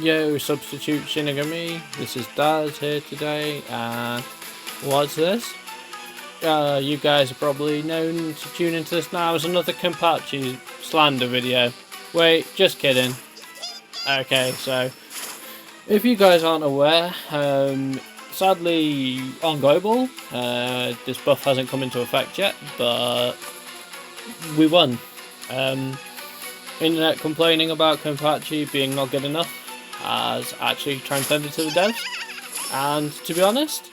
Yo, substitute Shinigami, this is Daz here today, and what's this? You guys are probably known to tune into this now as another Kenpachi slander video. Wait, just kidding. Okay, so, if you guys aren't aware, sadly on Global, this buff hasn't come into effect yet, but we won. Internet complaining about Kenpachi being not good enough has actually transcended to the devs, and to be honest,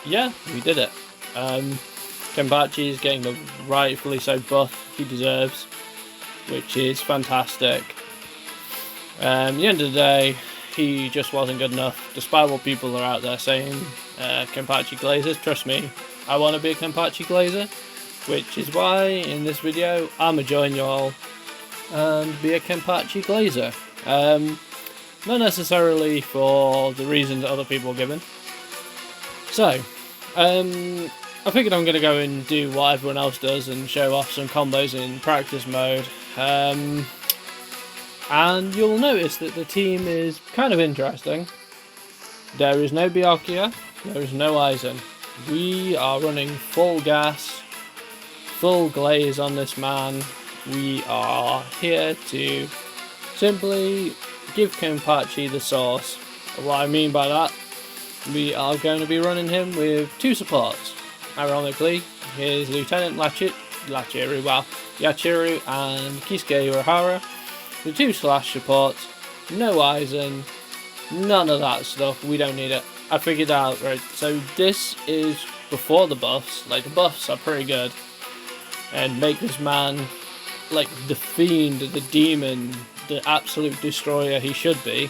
yeah, we did it. Kenpachi is getting the rightfully so buff he deserves, which is fantastic. At the end of the day, he just wasn't good enough, despite what people are out there saying. Kenpachi Glazers, trust me, I want to be a Kenpachi Glazer, which is why in this video I'm going to join y'all and be a Kenpachi Glazer. Not necessarily for the reasons that other people are given. So, I figured I'm going to go and do what everyone else does and show off some combos in practice mode. And you'll notice that the team is kind of interesting. There is no Byakuya, there is no Aizen. We are running full gas, full glaze on this man. We are here to simply give Kenpachi the sauce. What I mean by that, we are going to be running him with two supports. Ironically, here's Lieutenant Yachiru and Kisuke Urahara. The two slash supports, no Aizen, none of that stuff, we don't need it. I figured out, right, so this is before the buffs, like the buffs are pretty good, and make this man like the fiend, the demon, the absolute destroyer he should be.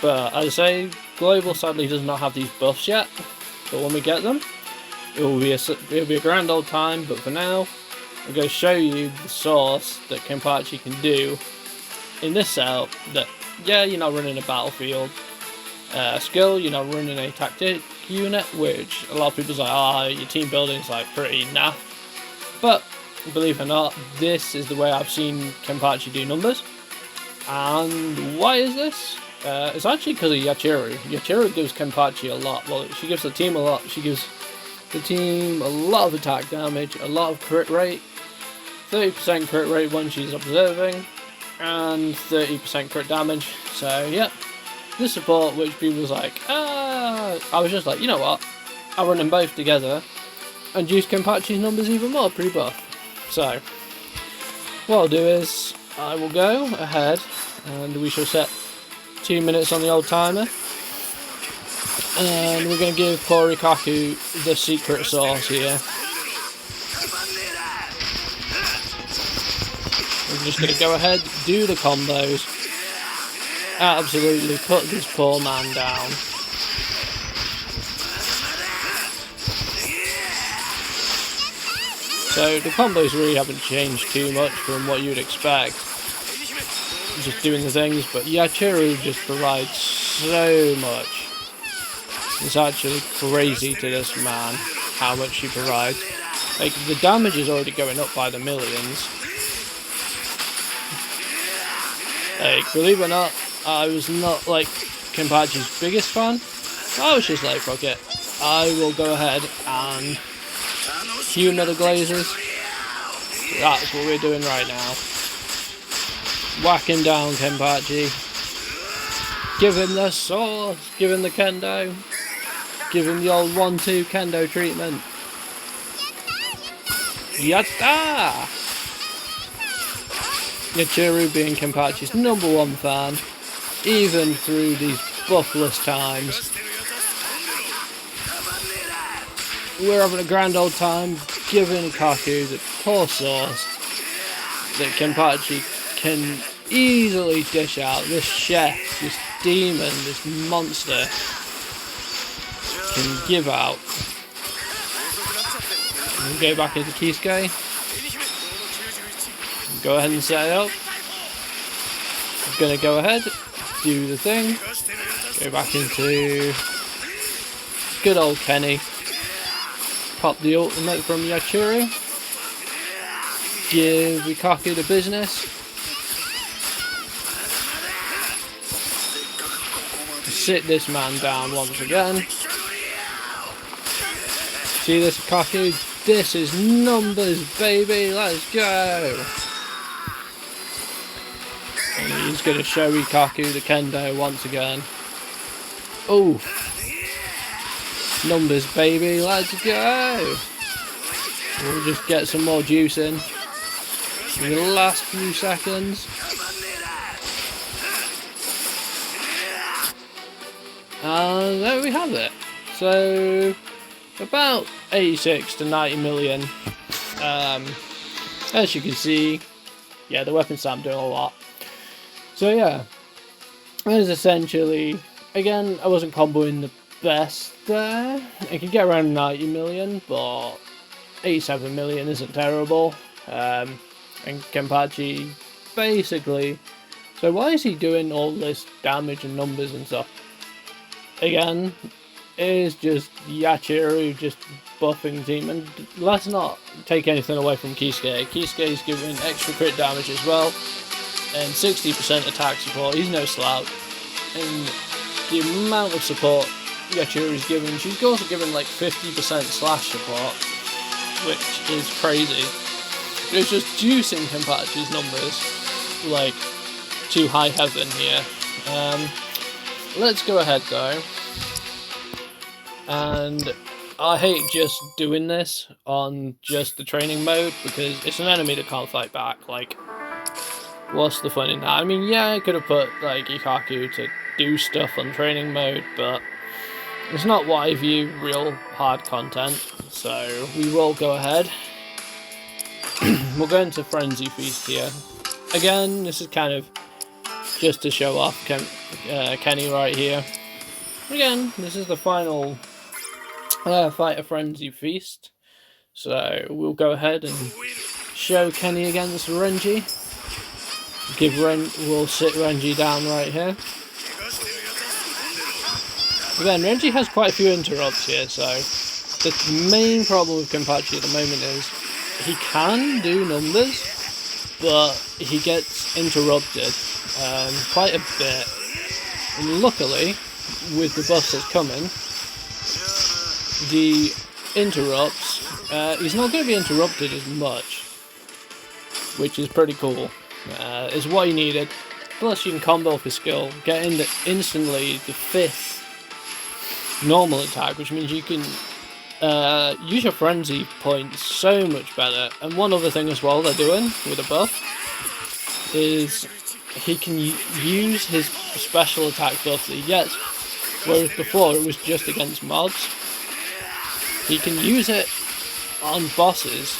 But as I say, Global sadly does not have these buffs yet, but when we get them, it'll be a grand old time. But for now, I'm going to show you the sauce that Kenpachi can do in this setup. That, yeah, you're not running a battlefield skill, you're not running a tactic unit, which a lot of people say, your team building is like pretty naff. But believe it or not, this is the way I've seen Kenpachi do numbers. And why is this? It's actually because of Yachiru. Yachiru gives Kenpachi a lot. Well, she gives the team a lot. She gives the team a lot of attack damage, a lot of crit rate, 30% crit rate when she's observing, and 30% crit damage. So, yeah, this support, which people was like, I was just like, you know what? I'll run them both together and use Kenpachi's numbers even more pre-buff. So, what I'll do is, I will go ahead and we shall set 2 minutes on the old timer. And we're going to give poor Rikaku the secret sauce here. We're just going to go ahead, do the combos, absolutely put this poor man down. So the combos really haven't changed too much from what you'd expect, just doing the things, but Yachiru just provides so much. It's actually crazy to this man how much he provides. Like, the damage is already going up by the millions. Like, believe it or not, I was not like Kenpachi's biggest fan. I was just like, fuck it, I will go ahead and cue another Glazers. That's what we're doing right now. Whacking down Kenpachi. Give him the sauce, give him the kendo. Give him the old 1-2 kendo treatment. Yatta! Yachiru being Kenpachi's #1 fan, even through these buffless times. We're having a grand old time giving Kaku the poor sauce that Kenpachi can easily dish out. This chef, this demon, this monster can give out. We'll go back into Kisuke. Go ahead and set it up. I'm gonna go ahead, do the thing. Go back into good old Kenny. Pop the ultimate from Yachiru. Give Rikaku the business. sit this man down once again. See this Kaku? This is numbers, baby. Let's go. And he's going to show Kaku the kendo once again. Oh, numbers, baby. Let's go. We'll just get some more juice in the last few seconds. And there we have it. So about 86 to 90 million. As you can see, yeah, the weapon stamp doing a lot. So yeah, that is essentially, again, I wasn't comboing the best there. I could get around 90 million, but 87 million isn't terrible. And Kenpachi, basically, so why is he doing all this damage and numbers and stuff? Again, it is just Yachiru just buffing team, and let's not take anything away from Kisuke. Kisuke is giving extra crit damage as well, and 60% attack support. He's no slouch. And the amount of support Yachiru is giving, she's also giving like 50% slash support, which is crazy. It's just juicing Kenpachi's numbers like to high heaven here. Let's go ahead though, and I hate just doing this on just the training mode because it's an enemy that can't fight back. Like, what's the fun in that? I mean, yeah, I could have put like Ikaku to do stuff on training mode, but it's not what I view real hard content. So we will go ahead. We'll go into Frenzy Feast here. Again, this is kind of just to show off Kenny right here. Again, this is the final fight of Frenzy Feast. So we'll go ahead and show Kenny against Renji. We'll sit Renji down right here. Again, Renji has quite a few interrupts here, so the main problem with Kenpachi at the moment is he can do numbers, but he gets interrupted quite a bit. And luckily, with the buffs that's coming, the interrupts, he's not going to be interrupted as much, which is pretty cool. Is what he needed. Plus you can combo off his skill, get in instantly the 5th normal attack, which means you can use your frenzy points so much better. And one other thing as well they're doing with a buff is he can use his special attack buff that he gets, whereas before it was just against mobs. He can use it on bosses,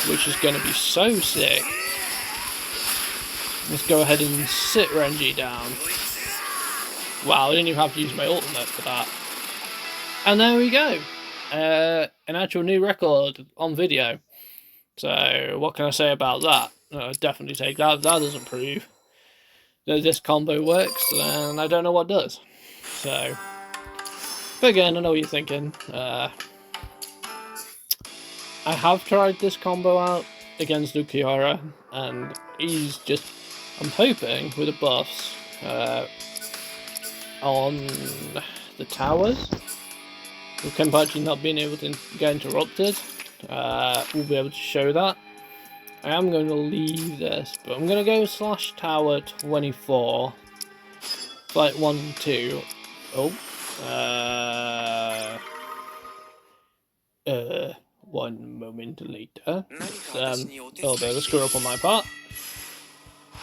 which is going to be so sick. Let's go ahead and sit Renji down. Wow, I didn't even have to use my ultimate for that. And there we go. An actual new record on video. So what can I say about that? Definitely take that. If that doesn't prove that this combo works, then I don't know what does. So, but again, I know what you're thinking. I have tried this combo out against Ukiara, and he's just, I'm hoping with the buffs on the towers, with Kenpachi not being able to get interrupted, we'll be able to show that. I am going to leave this, but I'm going to go slash tower 24, flight 1 and 2. Oh, one moment later. A little bit of a screw up on my part.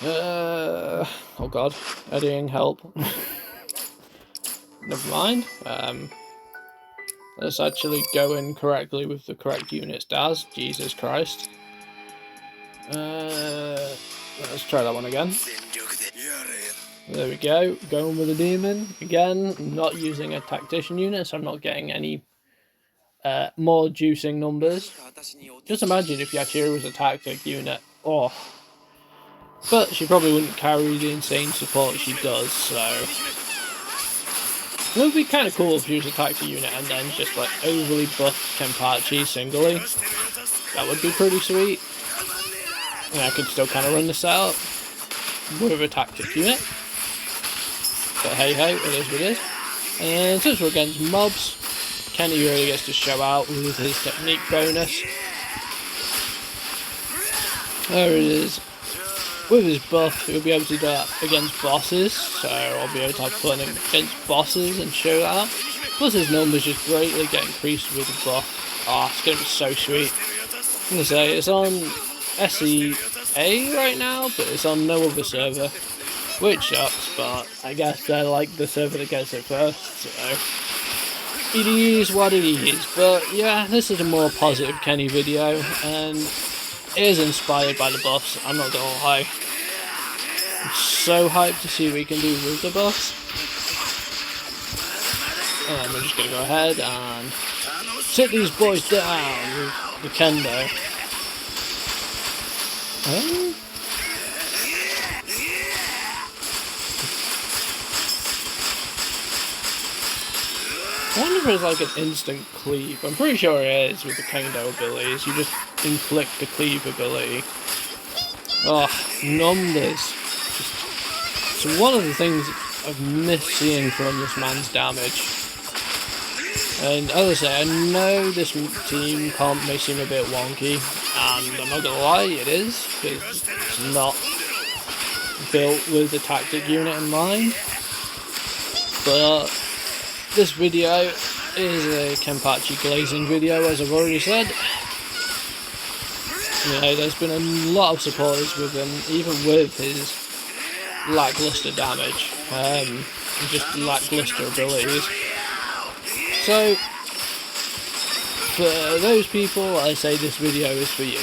Oh god, editing help. Never mind. Let's actually go in correctly with the correct units, Daz. Jesus Christ. Let's try that one again. There we go. Going with a demon. Again, not using a tactician unit, so I'm not getting any more juicing numbers. Just imagine if Yachiru was a tactic unit. Oh. But she probably wouldn't carry the insane support she does, so it would be kind of cool if she was a tactic unit and then just like overly buffed Kenpachi singly. That would be pretty sweet. And I could still kind of run this out with a tactic unit. But hey ho, it is what it is. And since we're against mobs, Kenny really gets to show out with his technique bonus. There it is. With his buff, he'll be able to do that against bosses, so I'll be able to have fun against bosses and show that. Plus his numbers just greatly get increased with the buff. Ah, it's going to be so sweet. I'm going to say, it's on SEA right now, but it's on no other server, which sucks, but I guess they're like the server that gets it first, so it is what it is. But yeah, this is a more positive Kenny video, and it is inspired by the buffs, I'm not gonna lie. I'm so hyped to see what we can do with the buffs. And we're just gonna go ahead and sit these boys down with the kendo. I wonder if it's like an instant cleave. I'm pretty sure it is with the kendo abilities. You just inflict the cleave ability. Oh, numbers. It's one of the things I've missed seeing from this man's damage. And as I say, I know this team comp may seem a bit wonky, and I'm not gonna lie, it is, because it's not built with the tactic unit in mind. But this video is a Kenpachi glazing video, as I've already said. You know, there's been a lot of supporters with him, even with his lackluster damage, and just lackluster abilities. So, for those people, I say this video is for you.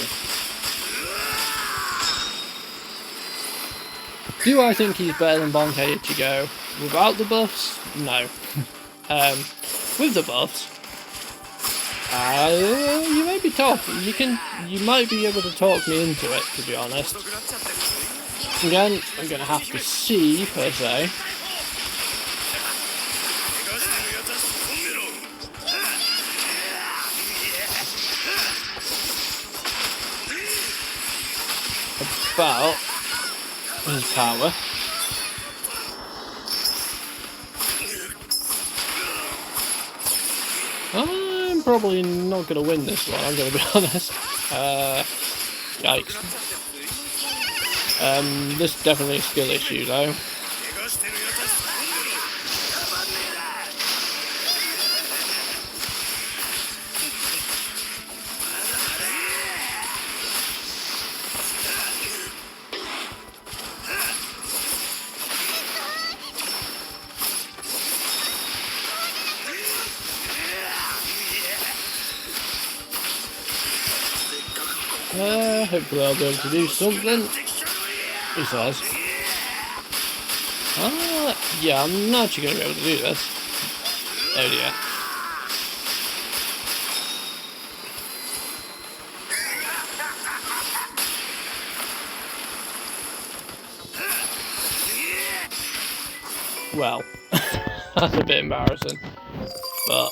Do I think he's better than Bonkai Ichigo without the buffs? No. With the buffs, you may be tough. You might be able to talk me into it, to be honest. Again, I'm gonna have to see, per se. About his power. I'm probably not going to win this one, I'm going to be honest. Yikes. This is definitely a skill issue though. Hopefully I'll be able to do something. He says. Yeah, I'm not actually going to be able to do this. Oh dear. Well, that's a bit embarrassing. But,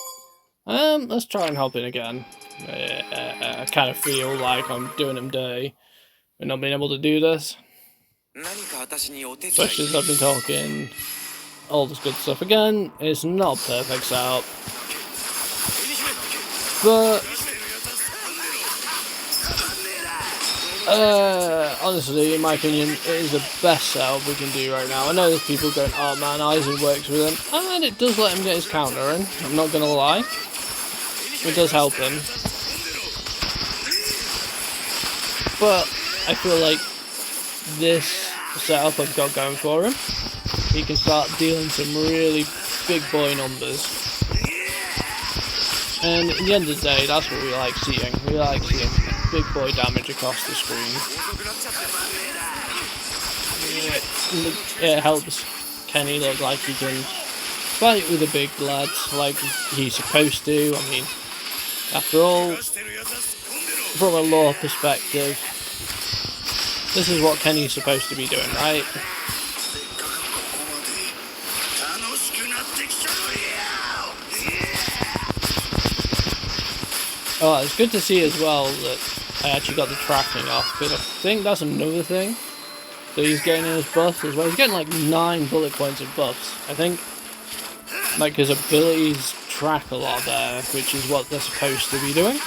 let's try and help him again. I kind of feel like I'm doing him dirty for not being able to do this. Especially as I've been talking all this good stuff again. It's not a perfect setup. But honestly, in my opinion, it is the best setup we can do right now. I know there's people going, oh man, Aizen works with him. And it does let him get his counter in, I'm not gonna lie. It does help him. But I feel like this setup I've got going for him, he can start dealing some really big boy numbers. And at the end of the day, that's what we like seeing. We like seeing big boy damage across the screen. It helps Kenny look like he can fight with the big lads like he's supposed to. I mean, after all, from a lore perspective, this is what Kenny's supposed to be doing, right? Oh, it's good to see as well that I actually got the tracking off, because I think that's another thing that he's getting in his buffs as well. He's getting like 9 bullet points of buffs. I think like his abilities track a lot there, which is what they're supposed to be doing.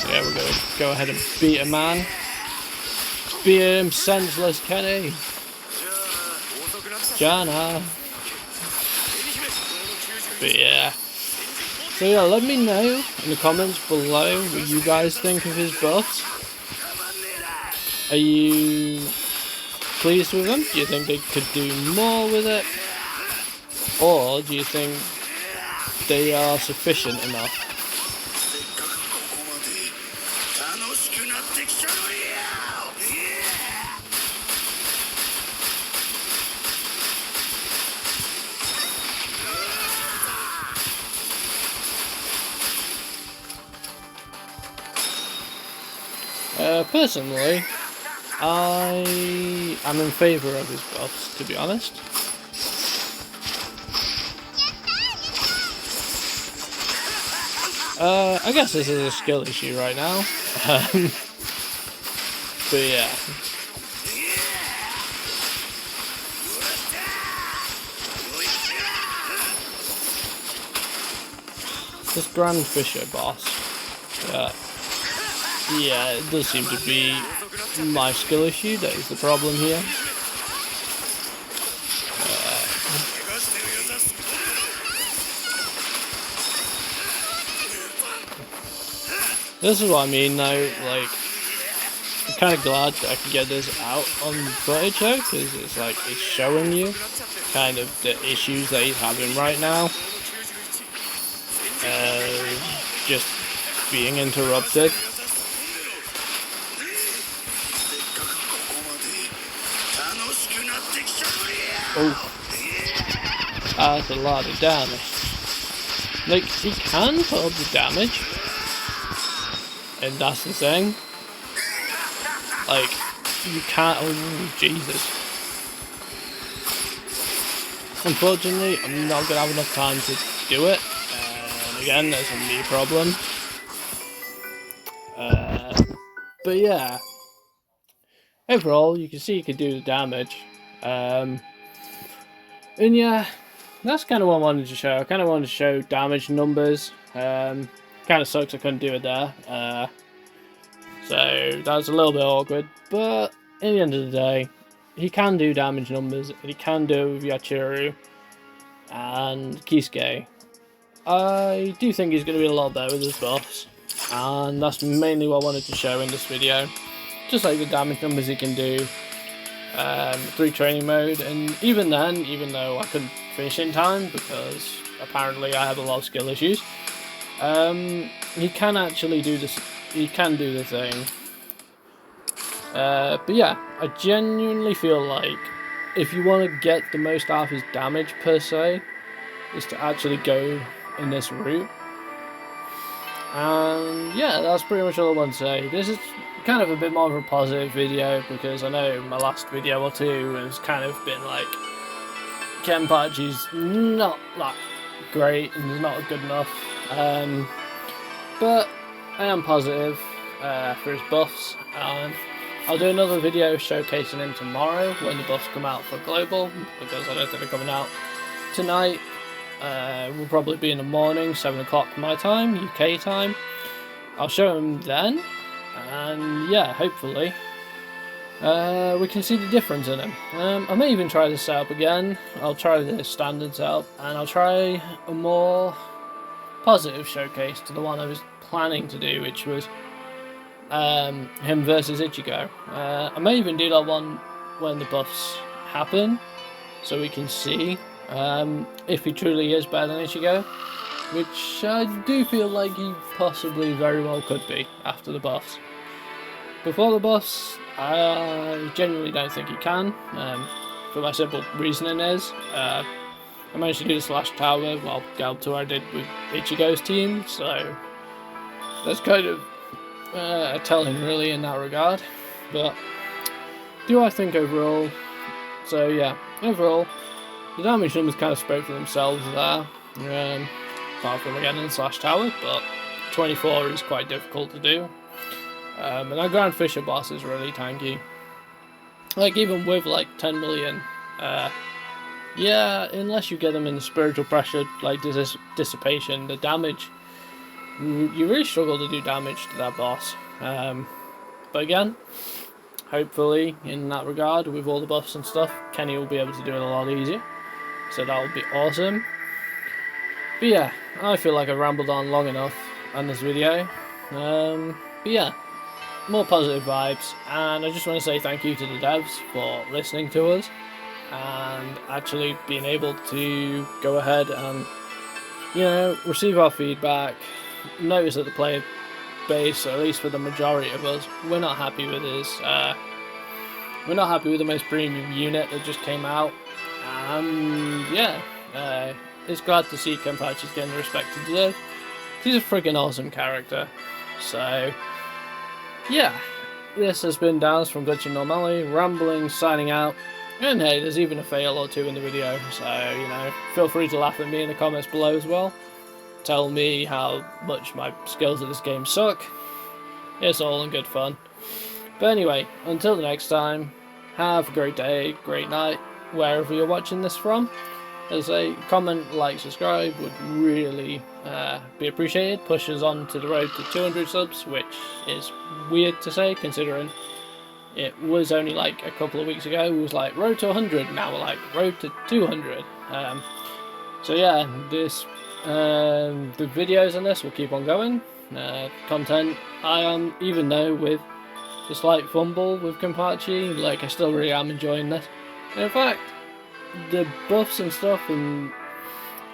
Yeah, we're gonna go ahead and beat a man. Beat him senseless, Kenny. Jana. But yeah. So yeah, let me know in the comments below what you guys think of his buffs. Are you pleased with them? Do you think they could do more with it? Or do you think they are sufficient enough? Personally, I am in favour of his buffs, to be honest. I guess this is a skill issue right now. But yeah. This Grand Fisher boss. Yeah, it does seem to be my skill issue that is the problem here. This is what I mean though, like, I'm kind of glad that I can get this out on footage though, because it's like, it's showing you kind of the issues that he's having right now. Just being interrupted. Oh, that's a lot of damage. Like, he can put up the damage, and that's the thing. Like, you can't. Oh, Jesus. Unfortunately, I'm not gonna have enough time to do it. And again, that's a me problem. But yeah, overall, you can see you can do the damage. And yeah, that's kind of what I wanted to show. I kind of wanted to show damage numbers. Kind of sucks I couldn't do it there. So that was a little bit awkward. But in the end of the day, he can do damage numbers. And he can do it with Yachiru and Kisuke. I do think he's going to be a lot better with his buffs. And that's mainly what I wanted to show in this video. Just like the damage numbers he can do. Through training mode, and even then, even though I couldn't finish in time because apparently I have a lot of skill issues, he can actually do this. He can do the thing. But yeah, I genuinely feel like if you want to get the most out of his damage per se, is to actually go in this route. And yeah, that's pretty much all I want to say. This is kind of a bit more of a positive video because I know my last video or two has kind of been like Kenpachi's not that great and not good enough. But I am positive for his buffs, and I'll do another video showcasing him tomorrow when the buffs come out for global, because I don't think they're coming out tonight. Will probably be in the morning, 7 o'clock my time, UK time. I'll show him then, and yeah, hopefully we can see the difference in him. I may even try this setup again. I'll try the standard setup, and I'll try a more positive showcase to the one I was planning to do, which was him versus Ichigo. I may even do that one when the buffs happen, so we can see if he truly is better than Ichigo, which I do feel like he possibly very well could be after the buffs. Before the buffs, I genuinely don't think he can, for my simple reasoning is, I managed to do the Slash Tower while Galb Tour I did with Ichigo's team, so that's kind of telling really in that regard. But do I think overall? So yeah, overall, the damage numbers kind of spoke for themselves there. Apart from again in Slash Tower, but 24 is quite difficult to do. And our Grand Fisher boss is really tanky. Like, even with like 10 million, yeah, unless you get them in the spiritual pressure, like dissipation, the damage, you really struggle to do damage to that boss. But again, hopefully in that regard, with all the buffs and stuff, Kenny will be able to do it a lot easier. So that would be awesome. But yeah, I feel like I've rambled on long enough on this video. But yeah, more positive vibes, and I just want to say thank you to the devs for listening to us and actually being able to go ahead and, you know, receive our feedback. Notice that the player base, at least for the majority of us, we're not happy with this. We're not happy with the most premium unit that just came out, and yeah, it's glad to see Kenpachi's getting the respect he deserves. He's a freaking awesome character. So yeah, this has been Daz from Glitching Normally, rambling, signing out. And hey, there's even a fail or two in the video, so, you know, feel free to laugh at me in the comments below as well. Tell me how much my skills at this game suck. It's all in good fun. But anyway, until the next time, have a great day, great night, wherever you're watching this from. As a comment, like, subscribe would really be appreciated. Push us on to the road to 200 subs, which is weird to say considering it was only like a couple of weeks ago. We was like road to 100, now we're like road to 200. So yeah, this the videos on this will keep on going. Content, even though with the slight fumble with Kenpachi, like, I still really am enjoying this. And in fact, the buffs and stuff and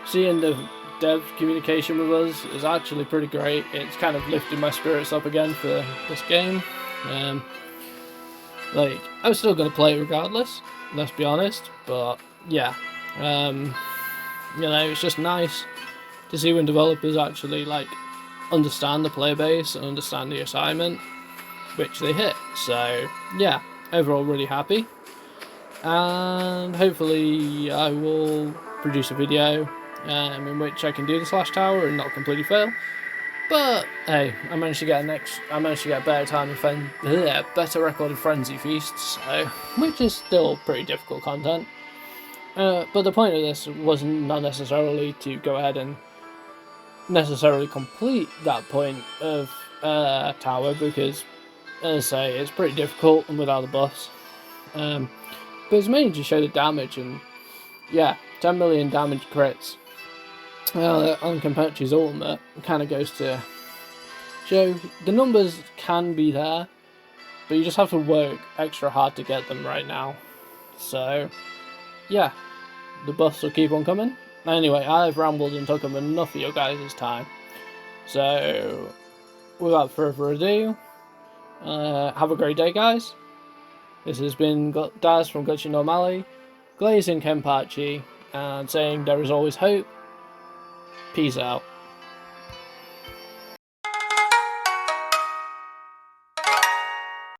seeing the dev communication with us is actually pretty great. It's kind of lifted my spirits up again for this game. Like, I'm still going to play it regardless, let's be honest, but yeah, you know, it's just nice to see when developers actually, like, understand the player base and understand the assignment, which they hit. So yeah, overall really happy, and hopefully I will produce a video in which I can do the Slash Tower and not completely fail. But hey, I managed to get a better time in better recorded Frenzy Feasts, so, which is still pretty difficult content. But the point of this was not necessarily to go ahead and necessarily complete that point of tower, because, as I say, it's pretty difficult and without the buffs. But it's mainly to show the damage, and yeah, 10 million damage crits on Kenpachi's ultimate kind of goes to show the numbers can be there, but you just have to work extra hard to get them right now. So yeah, the buffs will keep on coming. Anyway, I've rambled and took up enough of your guys' time, so without further ado, have a great day, guys. This has been Daz from Glitching Normally, glazing Kenpachi, and saying there is always hope. Peace out.